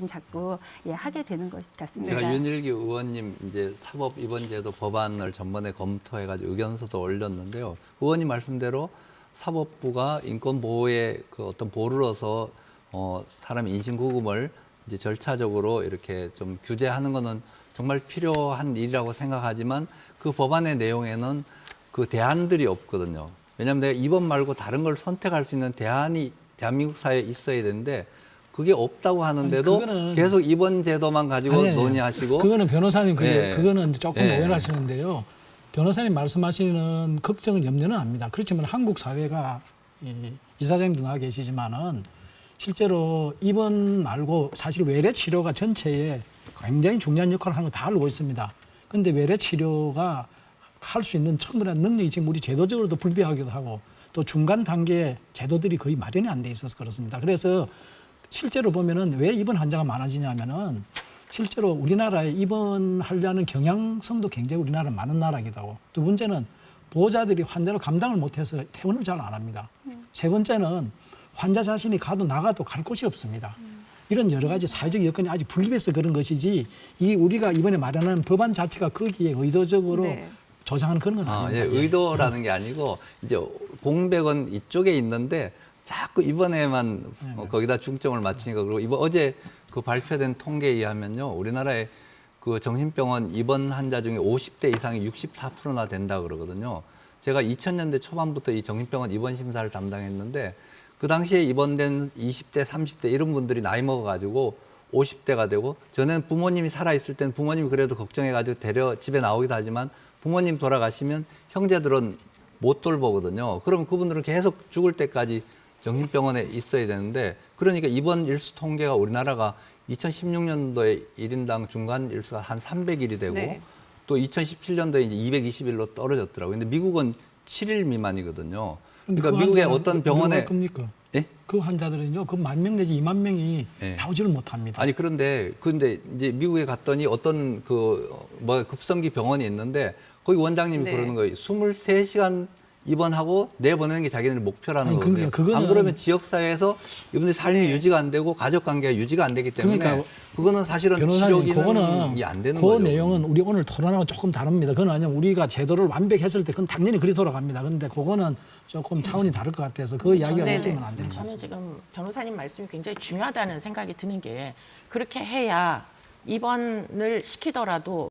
자꾸 하게 되는 것 같습니다. 제가 윤일기 의원님 이제 사법 입원제도 법안을 전번에 검토해가지고 의견서도 올렸는데요. 의원님 말씀대로 사법부가 인권 보호의 그 어떤 보루로서 사람의 인신구금을 이제 절차적으로 이렇게 좀 규제하는 것은 정말 필요한 일이라고 생각하지만 그 법안의 내용에는 그 대안들이 없거든요. 왜냐하면 내가 입원 말고 다른 걸 선택할 수 있는 대안이 대한민국 사회에 있어야 되는데 그게 없다고 하는데도 아니, 계속 입원 제도만 가지고 아니, 논의하시고 그거는 변호사님 예. 그거는 조금 예. 오해하시는데요. 변호사님 말씀하시는 걱정은 염려는 압니다. 그렇지만 한국 사회가 이사장님도 나와 계시지만은 실제로 입원 말고 사실 외래 치료가 전체에 굉장히 중요한 역할을 하는 거 다 알고 있습니다. 그런데 외래 치료가 할 수 있는 충분한 능력이 지금 우리 제도적으로도 불비하기도 하고 또 중간 단계 제도들이 거의 마련이 안 돼 있어서 그렇습니다. 그래서 실제로 보면은 왜 입원 환자가 많아지냐면은 실제로 우리나라에 입원하려는 경향성도 굉장히 우리나라 많은 나라이기도 하고 두 번째는 보호자들이 환자를 감당을 못해서 퇴원을 잘 안 합니다. 세 번째는 환자 자신이 가도 나가도 갈 곳이 없습니다. 이런 여러 가지 사회적 여건이 아직 분립해서 그런 것이지 이 우리가 이번에 마련한 법안 자체가 거기에 의도적으로 조장하는 그런 건 아닙니다. 예, 의도라는 게 아니고 이제 공백은 이쪽에 있는데 자꾸 이번에만 거기다 중점을 맞추니까 그리고 이번 어제 그 발표된 통계에 의하면요 우리나라의 그 정신병원 입원 환자 중에 50대 이상이 64%나 된다 그러거든요. 제가 2000년대 초반부터 이 정신병원 입원 심사를 담당했는데 그 당시에 입원된 20대, 30대 이런 분들이 나이 먹어가지고 50대가 되고 전에는 부모님이 살아있을 때는 부모님이 그래도 걱정해가지고 데려 집에 나오기도 하지만 부모님 돌아가시면 형제들은 못 돌보거든요. 그럼 그분들은 계속 죽을 때까지 정신병원에 있어야 되는데 그러니까 입원 일수 통계가 우리나라가 2016년도에 1인당 중간 일수가 한 300일이 되고 또 2017년도에 이제 220일로 떨어졌더라고요. 근데 미국은 7일 미만이거든요. 그러니까 그 미국의 환자는 어떤 누가 병원에 할 겁니까? 예? 그 환자들은요, 그 10,000명 내지 20,000명이 예. 나오지를 못합니다. 아니 근데 이제 미국에 갔더니 어떤 그 뭐 급성기 병원이 있는데 거기 원장님이 그러는 거예요. 23시간 입원하고 내보내는 게 자기네들 목표라는 아니, 거거든요. 그거는- 안 그러면 지역 사회에서 이분들 삶이 유지가 안 되고 가족 관계가 유지가 안 되기 때문에 그러니까 그거는 사실은 변호사님, 치료 그거는 기능이 안 되는 그 거죠. 내용은 우리 오늘 토론하고 조금 다릅니다. 그건 아니면 우리가 제도를 완벽했을 때 그건 당연히 그리 돌아갑니다. 그런데 그거는 조금 차원이 다를 것 같아서 그 이야기가 해주면 안 됩니다. 저는 지금 변호사님 말씀이 굉장히 중요하다는 생각이 드는 게 그렇게 해야 입원을 시키더라도